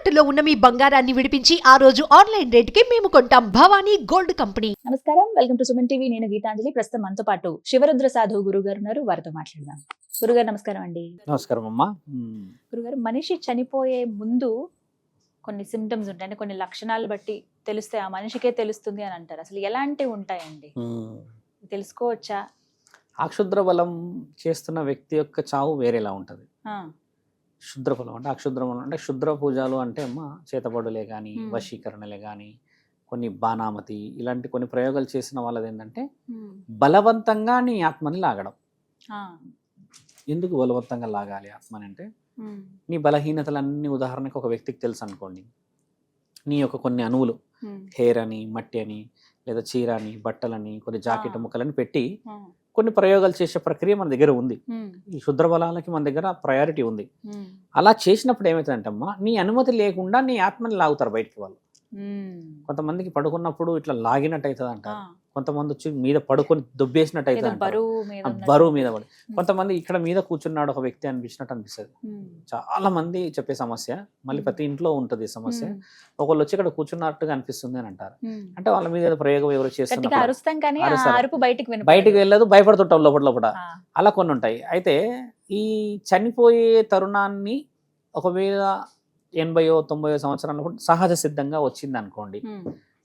తాకట్టులో ఉన్న మీ బంగారాన్ని విడిపించి ఆ రోజు ఆన్లైన్ రేటుకి మేము కొంటాం. Bhavani gold company. నమస్కారం, వెల్కమ్ టు సుమన్ టీవీ. నేను గీతాంజలి. ప్రస్తుతం మనతో పాటు శివరుద్ర సాధువు గురుగారు ఉన్నారు. వారితో మాట్లాడదాం. గురుగారు నమస్కారం అండి. నమస్కారం అమ్మా. గురుగారు, మనిషి చనిపోయే ముందు కొన్ని సిమ్టమ్స్ ఉంటాయి, అంటే కొన్ని లక్షణాలు బట్టి తెలుస్తాయి, ఆ మనిషికే తెలుస్తుంది అని అంటారు. అసలు ఎలాంటివి ఉంటాయండి, తెలుసుకోవచ్చా? అక్షుద్ర బలం చేస్తున్న వ్యక్తి యొక్క చావు వేరేలా ఉంటుంది. ఆ, క్షుద్ర బలం అంటే అక్షుద్ర బలం అంటే క్షుద్ర పూజలు అంటే అమ్మ చేతబడులే కానీ వశీకరణలే కానీ కొన్ని బాణామతి ఇలాంటి కొన్ని ప్రయోగాలు చేసిన వాళ్ళది ఏంటంటే బలవంతంగా నీ ఆత్మని లాగడం. ఆ, ఎందుకు బలవంతంగా లాగాలి ఆత్మని అంటే నీ బలహీనతలన్నీ ఉదాహరణకు ఒక వ్యక్తికి తెలుసు అనుకోండి, నీ యొక్క కొన్ని అణువులు హెయిర్ అని మట్టి అని లేదా చీర అని బట్టలని కొన్ని జాకెట్ ముక్కలని పెట్టి కొన్ని ప్రయోగాలు చేసే ప్రక్రియ మన దగ్గర ఉంది. ఈ క్షుద్ర బలాలకి మన దగ్గర ప్రయారిటీ ఉంది. అలా చేసినప్పుడు ఏమవుతుందంటమ్మా, నీ అనుమతి లేకుండా నీ ఆత్మని లాగుతారు బయటికి వాళ్ళు. కొంతమందికి పడుకున్నప్పుడు ఇట్లా లాగినట్టు అవుతుంది అంటారు, కొంతమంది వచ్చి మీద పడుకొని దుబ్బేసినట్టు అవుతుంది, బరువు మీద పడి. కొంతమంది ఇక్కడ మీద కూర్చున్నాడు ఒక వ్యక్తి అనిపించినట్టు అనిపిస్తుంది. చాలా మంది చెప్పే సమస్య, మళ్ళీ ప్రతి ఇంట్లో ఉంటుంది ఈ సమస్య. ఒకళ్ళు వచ్చి ఇక్కడ కూర్చున్నట్టుగా అనిపిస్తుంది అని అంటారు. అంటే వాళ్ళ మీద ప్రయోగం ఎవరు చేస్తున్నారు, బయటికి వెళ్ళదు, భయపడుతుంటాం లోపల లోపల. అలా కొన్ని ఉంటాయి. అయితే ఈ చనిపోయే తరుణాన్ని ఒకవేళ 80 90 సంవత్సరాలు సహజ సిద్ధంగా వచ్చింది అనుకోండి,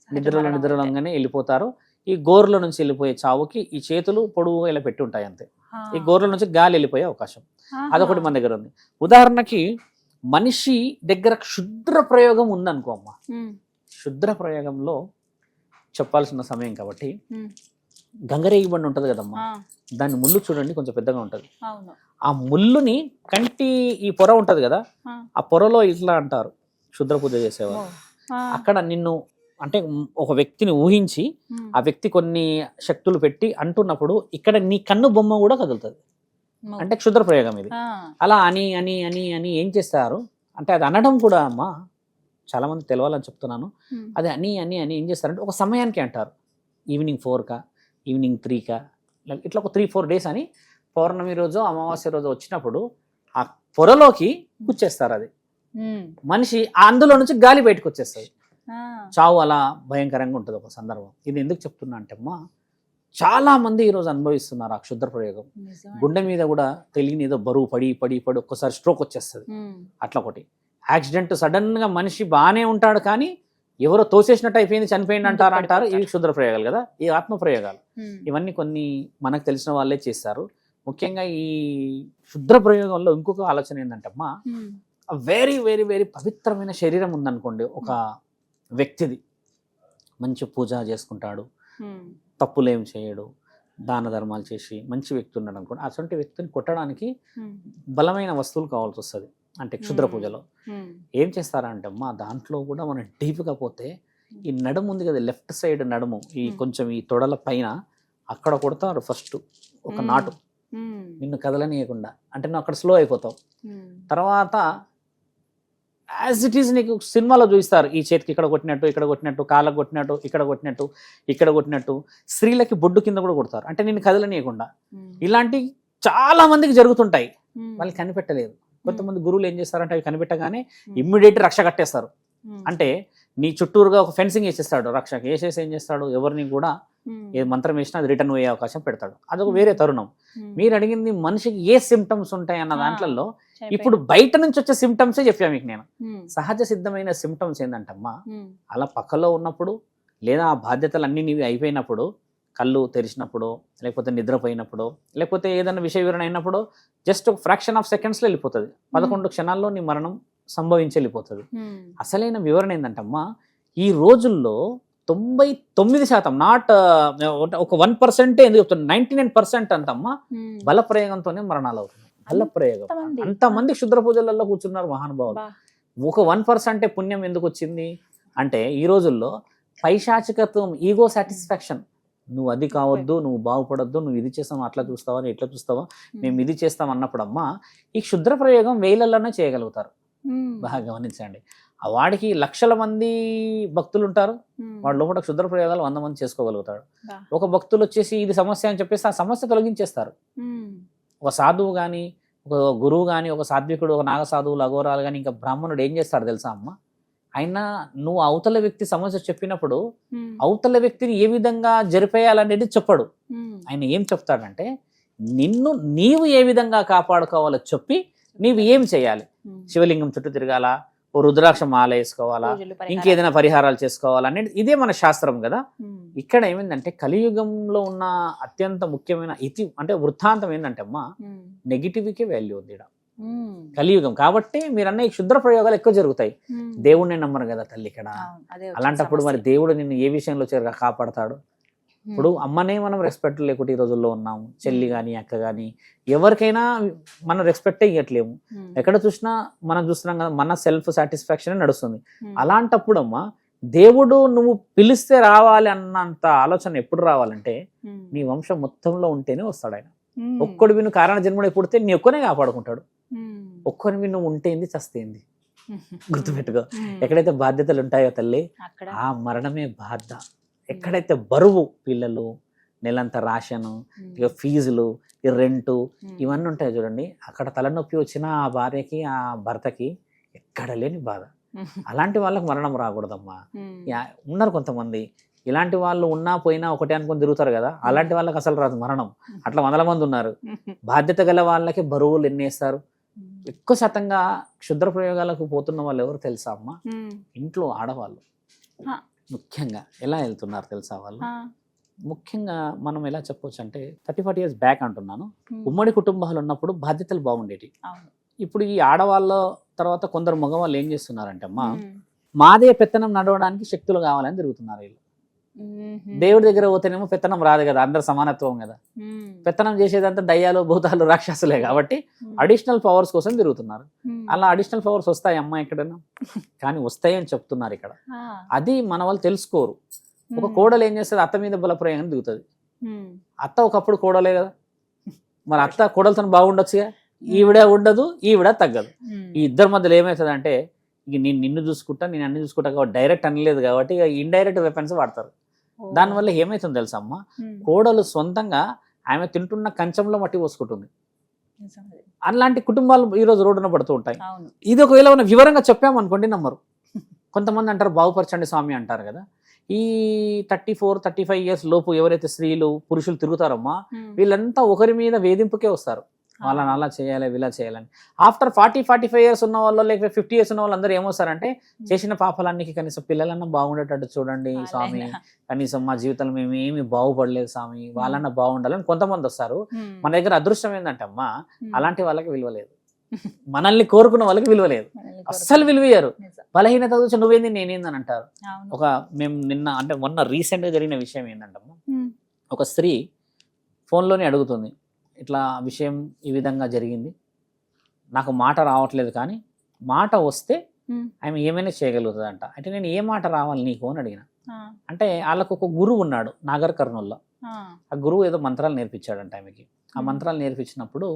నిద్రలోగానే వెళ్ళిపోతారు. ఈ గోర్ల నుంచి వెళ్ళిపోయే చావుకి ఈ చేతులు పొడవుగా ఇలా పెట్టి ఉంటాయి అంతే. ఈ గోర్ల నుంచి గాలి వెళ్ళిపోయే అవకాశం అదొకటి మన దగ్గర ఉంది. ఉదాహరణకి మనిషి దగ్గర క్షుద్ర ప్రయోగం ఉందనుకో అమ్మ, క్షుద్ర ప్రయోగంలో చెప్పాల్సిన సమయం కాబట్టి గంగరేగి బండి ఉంటది కదమ్మా, దాని ముళ్ళు చూడండి కొంచెం పెద్దగా ఉంటది. ఆ ముళ్ళుని కంటి ఈ పొర ఉంటది కదా, ఆ పొరలో ఇట్లా అంటారు క్షుద్ర పూజ చేసేవారు. అక్కడ నిన్ను అంటే ఒక వ్యక్తిని ఊహించి ఆ వ్యక్తి కొన్ని శక్తులు పెట్టి అంటున్నప్పుడు ఇక్కడ నీ కన్ను బొమ్మ కూడా కదులుతుంది. అంటే క్షుద్ర ప్రయోగం ఇది. అలా అని అని అని అని ఏం చేస్తారు అంటే, అది అనడం కూడా అమ్మా చాలా మంది తెలవాలని చెప్తున్నాను. అది అని అని అని ఏం చేస్తారంటే ఒక సమయానికి అంటారు, ఈవినింగ్ 4కా ఈవినింగ్ 3కా ఇట్లా ఒక 3-4 డేస్ అని. పౌర్ణమి రోజు అమావాస్య రోజు వచ్చినప్పుడు ఆ పొరలోకి కూర్చేస్తారు. అది మనిషి అందులో నుంచి గాలి బయటకు వచ్చేస్తుంది. చావు అలా భయంకరంగా ఉంటుంది ఒక సందర్భం. ఇది ఎందుకు చెప్తున్నా అంటే అమ్మా, చాలా మంది ఈరోజు అనుభవిస్తున్నారు ఆ క్షుద్ర ప్రయోగం. గుండె మీద కూడా తెలియని ఏదో బరువు పడి పడి పడి ఒక్కసారి స్ట్రోక్ వచ్చేస్తుంది. అట్లా ఒకటి యాక్సిడెంట్, సడన్ గా మనిషి బాగానే ఉంటాడు కానీ ఎవరో తోసేసినట్టు అయిపోయింది, చనిపోయింది అంటారు. ఇవి క్షుద్ర ప్రయోగాలు కదా, ఈ ఆత్మ ప్రయోగాలు. ఇవన్నీ కొన్ని మనకు తెలిసిన వాళ్ళే చేస్తారు. ముఖ్యంగా ఈ క్షుద్ర ప్రయోగంలో ఇంకొక ఆలోచన ఏంటంటే అమ్మా, వెరీ వెరీ వెరీ పవిత్రమైన శరీరం ఉందనుకోండి ఒక వ్యక్తిది, మంచి పూజ చేసుకుంటాడు, తప్పులేం చేయడు, దాన ధర్మాలు చేసి మంచి వ్యక్తి ఉన్నాడు అనుకోండి, అటువంటి వ్యక్తిని కొట్టడానికి బలమైన వస్తువులు కావాల్సి వస్తుంది. అంటే క్షుద్ర పూజలో ఏం చేస్తారంటే అమ్మా, దాంట్లో కూడా మనం డీప్గా పోతే ఈ నడుము ఉంది కదా, లెఫ్ట్ సైడ్ నడుము, ఈ కొంచెం ఈ తొడల పైన అక్కడ కొడతారు ఫస్ట్ ఒక నాటు, నిన్ను కదలనీయకుండా. అంటే నువ్వు అక్కడ స్లో అయిపోతావు. తర్వాత యాజ్ ఇట్ ఈజ్ నీకు సినిమాలో చూపిస్తారు, ఈ చేతికి ఇక్కడ కొట్టినట్టు, ఇక్కడ కొట్టినట్టు, కాళ్ళకు కొట్టినట్టు, ఇక్కడ కొట్టినట్టు, ఇక్కడ కొట్టినట్టు. స్త్రీలకి బొడ్డు కింద కూడా కొడతారు, అంటే నిన్ను కదలనీయకుండా. ఇలాంటి చాలా మందికి జరుగుతుంటాయి, వాళ్ళు కనిపెట్టలేదు. కొంతమంది గురువులు ఏం చేస్తారంటే అవి కనిపెట్టగానే ఇమ్మీడియట్ రక్ష కట్టేస్తారు. అంటే నీ చుట్టూరుగా ఒక ఫెన్సింగ్ వేసేస్తాడు, రక్ష వేసేసి ఏం చేస్తాడు, ఎవరిని కూడా ఏ మంత్రం వేసినా అది రిటర్న్ అయ్యే అవకాశం పెడతాడు. అదొక వేరే తరుణం. మీరు అడిగింది మనిషికి ఏ సిమ్టమ్స్ ఉంటాయి అన్న దాంట్లో ఇప్పుడు బయట నుంచి వచ్చే సిమ్టమ్సే చెప్పా మీకు నేను. సహజ సిద్ధమైన సిమ్టమ్స్ ఏంటంటమ్మా, అలా పక్కలో ఉన్నప్పుడు లేదా ఆ బాధ్యతలు అన్ని నీవి అయిపోయినప్పుడు, కళ్ళు తెరిచినప్పుడు, లేకపోతే నిద్రపోయినప్పుడు, లేకపోతే ఏదైనా విషయ వివరణ అయినప్పుడు జస్ట్ ఒక ఫ్రాక్షన్ ఆఫ్ సెకండ్స్లో వెళ్ళిపోతుంది. 11 క్షణాల్లో నీ మరణం సంభవించి వెళ్ళిపోతుంది. అసలైన వివరణ ఏంటంటమ్మా, ఈ రోజుల్లో 99% నాట్ ఒక 1% ఎందుకు చెప్తున్నా, 99% అంతమ్మా బల ప్రయోగంతోనే మరణాలు అవుతున్నాయి. బల ప్రయోగం. అంతమంది క్షుద్ర పూజలలో కూర్చున్నారు మహానుభావులు. ఒక 1% పుణ్యం ఎందుకు వచ్చింది అంటే, ఈ రోజుల్లో పైశాచికత్వం, ఈగో సాటిస్ఫాక్షన్, నువ్వు అది కావద్దు, నువ్వు బాగుపడద్దు, నువ్వు ఇది చేస్తావు, అట్లా చూస్తావా, ఎట్లా చూస్తావా, మేము ఇది చేస్తాం అన్నప్పుడమ్మా ఈ క్షుద్ర ప్రయోగం వేలల్లోనే చేయగలుగుతారు. బాగా గమనించండి. వాడికి లక్షల మంది భక్తులు ఉంటారు, వాడు లోపల క్షుద్ర ప్రయోగాలు 100 మంది చేసుకోగలుగుతాడు. ఒక భక్తులు వచ్చేసి ఇది సమస్య అని చెప్పేసి ఆ సమస్య తొలగించేస్తారు. ఒక సాధువు కానీ, ఒక గురువు కానీ, ఒక సాత్వికుడు, ఒక నాగ సాధువులు, అఘోరాలు కానీ, ఇంకా బ్రాహ్మణుడు ఏం చేస్తాడు తెలుసా అమ్మ, అయినా నువ్వు అవతల వ్యక్తి సమస్య చెప్పినప్పుడు అవతల వ్యక్తిని ఏ విధంగా జరిపేయాలనేది చెప్పడు. ఆయన ఏం చెప్తాడంటే నిన్ను నీవు ఏ విధంగా కాపాడుకోవాలో చెప్పి నీవు ఏం చేయాలి. శివలింగం చుట్టూ తిరగాల, ఓ రుద్రాక్ష మాల వేసుకోవాలా, ఇంకేదైనా పరిహారాలు చేసుకోవాలా అనేది ఇదే మన శాస్త్రం కదా. ఇక్కడ ఏమైందంటే కలియుగంలో ఉన్న అత్యంత ముఖ్యమైన అంటే వృత్తాంతం ఏంటంటే అమ్మా నెగిటివ్కే వాల్యూ ఉంది ఇక్కడ కలియుగం. కాబట్టి మీరు అన్న ఈ క్షుద్ర ప్రయోగాలు ఎక్కువ జరుగుతాయి. దేవుడిని నమ్మరు కదా తల్లి ఇక్కడ. అలాంటప్పుడు మరి దేవుడు నిన్ను ఏ విషయంలో కాపాడతాడు? ఇప్పుడు అమ్మనే మనం రెస్పెక్ట్ లేకుండా ఈ రోజుల్లో ఉన్నాము. చెల్లి కానీ అక్క కానీ ఎవరికైనా మనం రెస్పెక్టే ఇవ్వట్లేము. ఎక్కడ చూసినా మనం చూస్తున్నాం కదా, మన సెల్ఫ్ సాటిస్ఫాక్షన్ నడుస్తుంది. అలాంటప్పుడు అమ్మ దేవుడు నువ్వు పిలిస్తే రావాలి అన్నంత ఆలోచన ఎప్పుడు రావాలంటే నీ వంశం మొత్తంలో ఉంటేనే వస్తాడు ఆయన. ఒక్కడివి నువ్వు కారణ జన్ముడే పుడితే నీ ఒక్కనే కాపాడుకుంటాడు. ఒక్కరివి నువ్వు ఉంటేంది చస్తేంది గుర్తుపెట్టుకో. ఎక్కడైతే బాధ్యతలు ఉంటాయో తల్లి ఆ మరణమే బాధ. ఎక్కడైతే బరువు పిల్లలు, నెలంత రాషను, ఇక ఫీజులు, ఈ రెంటు ఇవన్నీ ఉంటాయి చూడండి, అక్కడ తలనొప్పి వచ్చిన ఆ భార్యకి ఆ భర్తకి ఎక్కడ లేని బాధ. అలాంటి వాళ్ళకి మరణం రాకూడదమ్మా. ఉన్నారు కొంతమంది ఇలాంటి వాళ్ళు ఉన్నా పోయినా ఒకటే అనుకుని తిరుగుతారు కదా, అలాంటి వాళ్ళకి అసలు రాదు మరణం. అట్లా 100 మంది ఉన్నారు. బాధ్యత గల వాళ్ళకి బరువులు ఎన్నేస్తారు. ఎక్కువ శాతంగా క్షుద్ర ప్రయోగాలకు పోతున్న వాళ్ళు ఎవరు తెలుసా అమ్మ? ఇంట్లో ఆడవాళ్ళు ముఖ్యంగా ఎలా వెళ్తున్నారు తెలుసా వాళ్ళు? ముఖ్యంగా మనం ఎలా చెప్పొచ్చు అంటే 30-40 years బ్యాక్ అంటున్నాను, ఉమ్మడి కుటుంబాలు ఉన్నప్పుడు బాధ్యతలు బాగుండేవి. ఇప్పుడు ఈ ఆడవాళ్ళ తర్వాత కొందరు మగవాళ్ళు ఏం చేస్తున్నారంటే అమ్మా మాదే పెత్తనం నడవడానికి శక్తులు కావాలని తిరుగుతున్నారు వీళ్ళు. దేవుడి దగ్గర పోతేనేమో పెత్తనం రాదు కదా, అందరు సమానత్వం కదా. పెత్తనం చేసేదంతా దయ్యాలు, భూతాలు, రాక్షసులే కాబట్టి అడిషనల్ పవర్స్ కోసం తిరుగుతున్నారు. అలా అడిషనల్ పవర్స్ వస్తాయి అమ్మా ఎక్కడైనా, కానీ వస్తాయి అని చెప్తున్నారు ఇక్కడ. అది మన వాళ్ళు తెలుసుకోరు. ఒక కోడలు ఏం చేస్తుంది, అత్త మీద బలప్రయోగం దిగుతుంది. అత్త ఒకప్పుడు కోడలే కదా, మరి అత్త కోడలతో బాగుండొచ్చుగా. ఈవిడ ఉండదు, ఈవిడ తగ్గదు. ఈ ఇద్దరి మధ్యలో ఏమవుతుంది అంటే ఇక నేను నిన్ను చూసుకుంటా, నేను అన్ని చూసుకుంటా కాబట్టి డైరెక్ట్ అనలేదు కాబట్టి ఇక ఇండైరెక్ట్ వెపన్స్ వాడతారు. దానివల్ల ఏమైతుంది తెలుసా అమ్మ, కోడలు సొంతంగా ఆమె తింటున్న కంచంలో మట్టి పోసుకుంటుంది. అలాంటి కుటుంబాలు ఈరోజు రోడ్డున పడుతూ ఉంటాయి. ఇది ఒకవేళ మనం వివరంగా చెప్పామనుకోండి నమ్మరు. కొంతమంది అంటారు బాగుపరచండి స్వామి అంటారు కదా. ఈ 34-35 years లోపు ఎవరైతే స్త్రీలు పురుషులు తిరుగుతారమ్మా వీళ్ళంతా ఒకరి మీద వేధింపుకే వస్తారు. వాళ్ళని అలా చేయాలి, ఇలా చేయాలని. ఆఫ్టర్ 40-45 years ఉన్న వాళ్ళు, లేకపోతే 50 years ఉన్న వాళ్ళు అందరూ ఏమొస్తారంటే చేసిన పాపాలన్నీ కనీసం పిల్లలన్నా బాగుండేటట్టు చూడండి స్వామి, కనీసం మా జీవితంలో మేము ఏమి బాగుపడలేదు స్వామి, వాళ్ళన్నా బాగుండాలని కొంతమంది వస్తారు. మన దగ్గర అదృష్టం ఏంటంటే అమ్మా అలాంటి వాళ్ళకి విలువలేదు, మనల్ని కోరుకున్న వాళ్ళకి విలువలేదు, అస్సలు విలువయ్యారు. బలహీనత చూసి నువ్వేంది నేనేందని అంటారు. మేము నిన్న అంటే మొన్న రీసెంట్గా జరిగిన విషయం ఏంటంటమ్మా, ఒక స్త్రీ ఫోన్లోనే అడుగుతుంది, ఇట్లా విషయం ఈ విధంగా జరిగింది, నాకు మాట రావట్లేదు కానీ మాట వస్తే ఆమె ఏమైనా చేయగలుగుతుందంట. అంటే నేను ఏ మాట రావాలి నీకు అని అడిగిన. అంటే వాళ్ళకు ఒక గురువు ఉన్నాడు నాగర్ కర్నూల్లో. ఆ గురువు ఏదో మంత్రాలు నేర్పించాడంట ఆమెకి. ఆ మంత్రాలు నేర్పించినప్పుడు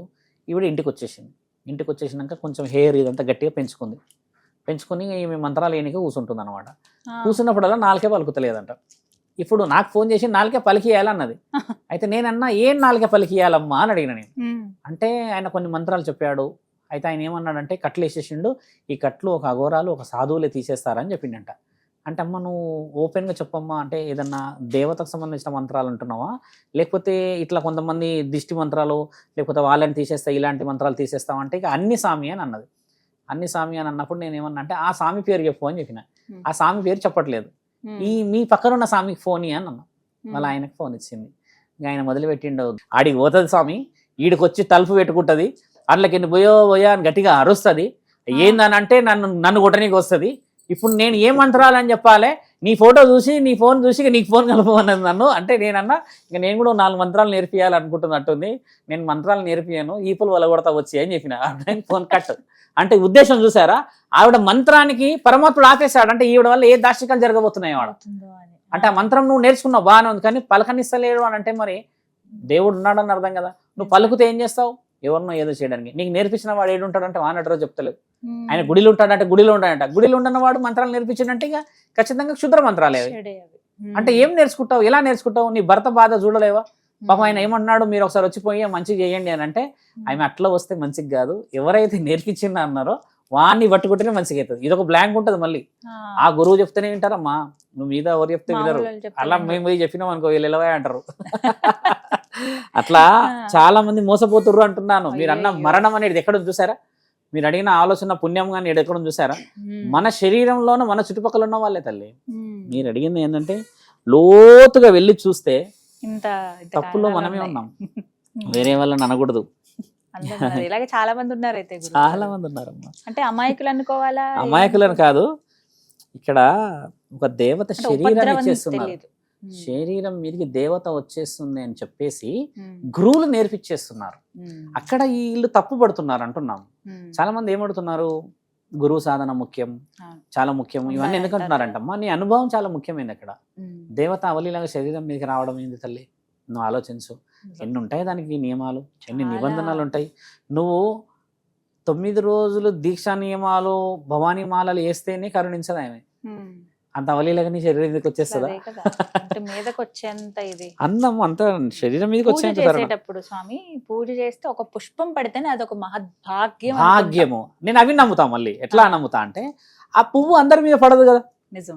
ఈవిడ ఇంటికి వచ్చేసింది. ఇంటికి వచ్చేసినాక కొంచెం హెయిర్ ఇదంతా గట్టిగా పెంచుకొని ఈమె మంత్రాలు ఏనికే కూర్చుంటుంది అనమాట. కూర్చున్నప్పుడల్లా నాలుకే పలుకుతలేదంట. ఇప్పుడు నాకు ఫోన్ చేసి నాలుకే పలికియాలన్నది. అయితే నేనన్నా ఏం నాలుకే పలికియాలమ్మా అని అడిగిన నేను. అంటే ఆయన కొన్ని మంత్రాలు చెప్పాడు. అయితే ఆయన ఏమన్నాడంటే కట్లు వేసేసిండు, ఈ కట్లు ఒక అఘోరాలు ఒక సాధువులే తీసేస్తారని చెప్పిండంట. అంటే అమ్మ నువ్వు ఓపెన్గా చెప్పమ్మా, అంటే ఏదన్నా దేవతకు సంబంధించిన మంత్రాలు అంటున్నావా, లేకపోతే ఇట్లా కొంతమంది దిష్టి మంత్రాలు, లేకపోతే వాళ్ళని తీసేస్తా ఇలాంటి మంత్రాలు తీసేస్తామంటే ఇక అన్ని స్వామి అని అన్నది. అన్ని స్వామి అని అన్నప్పుడు నేను ఏమన్నా అంటే ఆ స్వామి పేరు చెప్పు అని చెప్పిన. ఆ స్వామి పేరు చెప్పట్లేదు. మీ పక్కన ఉన్న స్వామికి ఫోన్ అని అన్నా. మళ్ళీ ఆయనకు ఫోన్ ఇచ్చింది. ఇంకా ఆయన మొదలుపెట్టిండు, ఆడికి పోతుంది స్వామి, ఈడికి వచ్చి తలుపు పెట్టుకుంటుంది, అందులోకి పోయో అని గట్టిగా అరుస్తుంది, ఏందని అంటే నన్ను కొట్టనీకి వస్తుంది. ఇప్పుడు నేను ఏ మంత్రాలు అని చెప్పాలి, నీ ఫోటో చూసి నీ ఫోన్ చూసి నీకు ఫోన్ కలపమన్నది నన్ను. అంటే నేనన్నా ఇంకా నేను కూడా 4 మంత్రాలు నేర్పియాలనుకుంటున్నట్టుంది, నేను మంత్రాలు నేర్పియాను, ఈపులు వలగొడతా వచ్చి అని చెప్పిన. Phone cut. అంటే ఉద్దేశం చూసారా, ఆవిడ మంత్రానికి పరమాత్ముడు ఆపేశాడు. అంటే ఈవిడ వల్ల ఏ దార్శనికాలు జరగబోతున్నాయి వాడు. అంటే ఆ మంత్రం నువ్వు నేర్చుకున్నావు బాగానే ఉంది, కానీ పలకనిస్తలేడు అని అంటే మరి దేవుడు ఉన్నాడని అర్థం కదా. నువ్వు పలుకుతే ఏం చేస్తావు, ఎవరినో ఏదో చేయడానికి. నీకు నేర్పించిన వాడు ఏడు ఉంటాడంటే వానటరో చెప్తలేవు. ఆయన గుడిలో ఉంటాడంటే గుడిలో ఉంటాడంట. గుడిలో ఉండన్న వాడు మంత్రాలు నేర్పించిందంటే ఇక ఖచ్చితంగా క్షుద్ర మంత్రాలే అవి. అంటే ఏం నేర్చుకుంటావు, ఎలా నేర్చుకుంటావు? నీ భర్త బాధ చూడలేవా? పాపం ఆయన ఏమంటున్నాడు, మీరు ఒకసారి వచ్చిపోయి మంచిగా చేయండి అని అంటే ఆమె అట్లా వస్తే మంచిగా కాదు, ఎవరైతే నేర్పించిందా అన్నారో వాడిని పట్టుకుంటేనే మంచిగా అవుతుంది. ఇది ఒక బ్లాంక్ ఉంటుంది మళ్ళీ. ఆ గురువు చెప్తేనే వింటారమ్మా, నువ్వు మీద ఎవరు చెప్తే వినరు. అలా మేము పోయి చెప్పినాం అనుకో వీళ్ళు ఎలవా అంటారు. అట్లా చాలా మంది మోసపోతుర్రు అంటున్నాను. మీరు అన్న మరణం అనేది ఎక్కడ చూసారా? మీరు అడిగిన ఆలోచన పుణ్యం కానీ ఎక్కడ చూసారా? మన శరీరంలోనూ మన చుట్టుపక్కల ఉన్న వాళ్ళే తల్లి. మీరు అడిగింది ఏంటంటే లోతుగా వెళ్ళి చూస్తే తప్పులో మనమే ఉన్నాం, వేరే వాళ్ళని అనకూడదు. ఇలాగే చాలా మంది ఉన్నారు. అయితే చాలా మంది ఉన్నారమ్మా. అంటే అమాయకులు అనుకోవాలా? అమాయకులను కాదు, ఇక్కడ ఒక దేవత శరీరాన్ని ఇచ్చేస్తున్నారు. శరీరం మీదకి దేవత వచ్చేస్తుంది అని చెప్పేసి గురువులు నేర్పించేస్తున్నారు. అక్కడ వీళ్ళు తప్పు పడుతున్నారు అంటున్నాం. చాలా మంది ఏమడుతున్నారు, గురువు సాధన ముఖ్యం, చాలా ముఖ్యం, ఇవన్నీ ఎందుకు అంటున్నారంటమ్మా? నీ అనుభవం చాలా ముఖ్యమైనది. అక్కడ దేవత అవలీలాగా శరీరం మీదకి రావడం ఏంది తల్లి? నువ్వు ఆలోచించు. ఎన్ని ఉంటాయి దానికి నియమాలు, ఎన్ని నిబంధనలు ఉంటాయి. నువ్వు 9 రోజులు దీక్షా నియమాలు భవానీ మాలలు వేస్తేనే కరుణించదు ఆమె. అంత అవలీలాగా నీ శరీరం మీదకి వచ్చేస్తుందా? మీదకి వచ్చేంత ఇది అందం అంత శరీరం మీదకి వచ్చేటప్పుడు స్వామి పూజ చేస్తే ఒక పుష్పం పడితేనే అదొక మహద్భాగ్యం. భాగ్యము. నేను అవి నమ్ముతా. మళ్ళీ ఎట్లా నమ్ముతా అంటే, ఆ పువ్వు అందరి మీద పడదు కదా.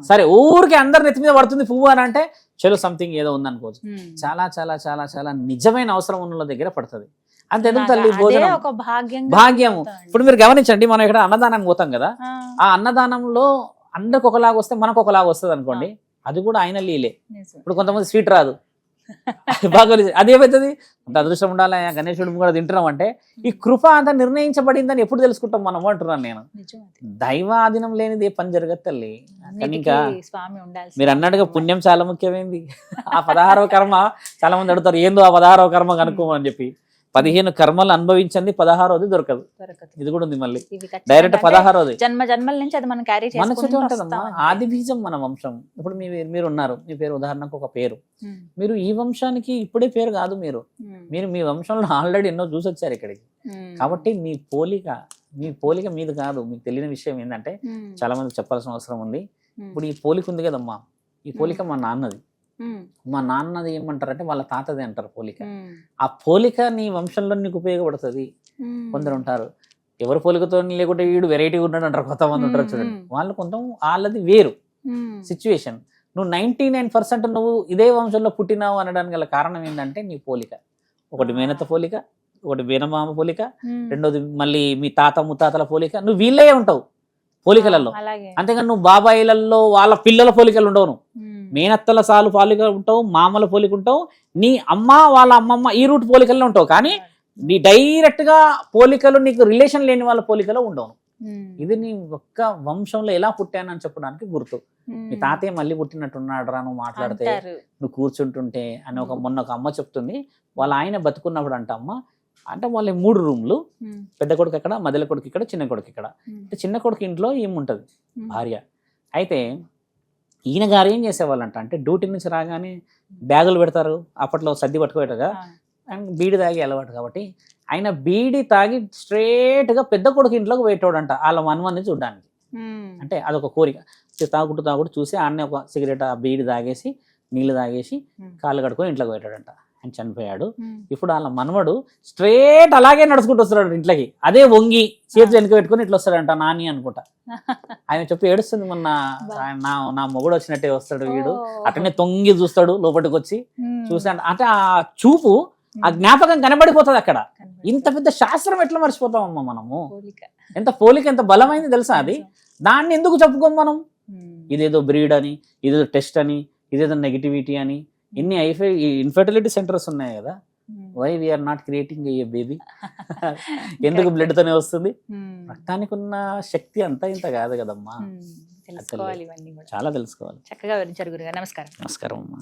సరే ఊరికి అందరి నెత్తి మీద పడుతుంది పువ్వు అని అంటే చలో సంథింగ్ ఏదో ఉందనుకోవచ్చు. చాలా చాలా చాలా చాలా నిజమైన అవసరం ఉన్న దగ్గర పడుతుంది. అంతెందుకు తల్లి, భోజనం భాగ్యము. ఇప్పుడు మీరు గమనించండి, మనం ఇక్కడ అన్నదానానికి పోతాం కదా, ఆ అన్నదానంలో అందరికి ఒకలాగా వస్తే మనకు ఒకలాగా వస్తుంది అనుకోండి, అది కూడా ఆయన లీలే. ఇప్పుడు కొంతమంది స్వీట్ రాదు, బాగా అదేమవుతుంది, అంత అదృష్టం ఉండాలి, గణేశుడు కూడా తింటున్నాం అంటే ఈ కృప అంతా నిర్ణయించబడిందని ఎప్పుడు తెలుసుకుంటాం మనం అంటున్నాను నేను. దైవాధీనం లేనిది ఏ పని జరగదు తల్లి. ఇంకా మీరు అన్నట్టుగా పుణ్యం చాలా ముఖ్యమైనది. ఆ 16వ కర్మ చాలా మంది అడుగుతారు, ఏందో ఆ 16వ కర్మ కనుక్కోమని చెప్పి. 15 కర్మలు అనుభవించింది 16వది దొరకదు. ఇది కూడా ఉంది మళ్ళీ డైరెక్ట్ 16వది. జన్మ జన్మల నుంచి అది మనం క్యారీ మన చుట్టూ ఉంటుందమ్మా. ఆది బీజం మన వంశం. ఇప్పుడు మీరు ఉన్నారు, మీ పేరు ఉదాహరణకు ఒక పేరు, మీరు ఈ వంశానికి ఇప్పుడే పేరు కాదు, మీరు మీ వంశంలో ఆల్రెడీ ఎన్నో చూసి వచ్చారు ఇక్కడికి. కాబట్టి మీ పోలిక మీది కాదు. మీకు తెలియని విషయం ఏంటంటే చాలా మందికి చెప్పాల్సిన అవసరం ఉంది. ఇప్పుడు ఈ పోలిక ఉంది కదమ్మా, ఈ పోలిక మా నాన్నది. మా నాన్నది ఏమంటారంటే వాళ్ళ తాతది అంటారు పోలిక. ఆ పోలిక నీ వంశంలో నీకు ఉపయోగపడుతుంది. కొందరు ఉంటారు ఎవరు పోలికతో లేకుంటే వీడు వెరైటీగా ఉన్నాడు అంటారు, కొంతమంది ఉంటారు చూడండి. వాళ్ళు వాళ్ళది వేరు సిచ్యువేషన్. నువ్వు 99% నువ్వు ఇదే వంశంలో పుట్టినావు అనడానికి గల కారణం ఏంటంటే నీ పోలిక. ఒకటి మేనత్త పోలిక, ఒకటి మేనమామ పోలిక, రెండోది మళ్ళీ మీ తాత ముత్తాతల పోలిక. నువ్వు వీళ్ళే ఉంటావు పోలికలలో. అంతేగాని నువ్వు బాబాయిలలో వాళ్ళ పిల్లల పోలికలు ఉండవు. నువ్వు మేనత్తల సాలు పోలిక ఉంటావు, మామల పోలిక ఉంటావు, నీ అమ్మ వాళ్ళ అమ్మమ్మ ఈ రూట్ పోలికల్లో ఉంటావు. కానీ నీ డైరెక్ట్ గా పోలికలు నీకు రిలేషన్ లేని వాళ్ళ పోలికలో ఉండవు. ఇది నీ ఒక్క వంశంలో ఎలా పుట్టానని చెప్పడానికి గుర్తు. మీ తాతయ్య మళ్ళీ పుట్టినట్టున్నాడు రా నువ్వు మాట్లాడితే, నువ్వు కూర్చుంటుంటే అని మొన్న ఒక అమ్మ చెప్తుంది. వాళ్ళ ఆయన బతుకున్నప్పుడు అంట అమ్మ అంటే వాళ్ళ 3 రూమ్లు, పెద్ద కొడుకు ఇక్కడ, మధ్యలో కొడుకు ఇక్కడ, చిన్న కొడుకు ఇక్కడ. చిన్న కొడుకు ఇంట్లో ఏముంటది భార్య. అయితే ఈయన గారు ఏం చేసేవాళ్ళంట అంటే డ్యూటీ నుంచి రాగానే బ్యాగులు పెడతారు, అప్పట్లో సర్ది పట్టుకోవటగా, అండ్ బీడి తాగి అలవాటు కాబట్టి ఆయన బీడి తాగి స్ట్రేట్గా పెద్ద కొడుకు ఇంట్లోకి పెట్టాడంట వాళ్ళ మనవన్ని చూడడానికి. అంటే అదొక కోరిక. తాగుడు చూసి ఆడనే ఒక సిగరెట్ ఆ బీడి తాగేసి నీళ్ళు తాగేసి కాళ్ళు కడుక్కొని ఇంట్లోకి పెట్టాడంట. ఆయన చనిపోయాడు. ఇప్పుడు వాళ్ళ మనవడు స్ట్రేట్ అలాగే నడుచుకుంటూ వస్తాడు ఇంట్లోకి, అదే వంగి చేతి వెనుక పెట్టుకుని ఇట్లా వస్తాడంట నాని అనుకుంటా. ఆయన చెప్పి ఏడుస్తుంది, మొన్న నా మొగుడు వచ్చినట్టే వస్తాడు వీడు, అట్లనే తొంగి చూస్తాడు లోపలికి వచ్చి చూసాడు అంటే ఆ చూపు ఆ జ్ఞాపకం కనబడిపోతుంది అక్కడ. ఇంత పెద్ద శాస్త్రం ఎట్లా మర్చిపోతామమ్మా మనము? ఎంత పోలిక ఎంత బలమైంది తెలుసా అది. దాన్ని ఎందుకు చెప్పుకోం మనం? ఇదేదో బ్రీడ్ అని, ఇదేదో టెస్ట్ అని, ఇదేదో నెగిటివిటీ అని, ఇన్ని ఇన్ఫర్టిలిటీ సెంటర్స్ ఉన్నాయి కదా. Why we are not creating a baby? ఎందుకు బ్లడ్ తోనే వస్తుంది? రక్తానికి ఉన్న శక్తి అంతా ఇంత కాదు కదమ్మా. చాలా తెలుసుకోవాలి. చక్కగా వివరించారు గురుగారు. నమస్కారం. నమస్కారం అమ్మా.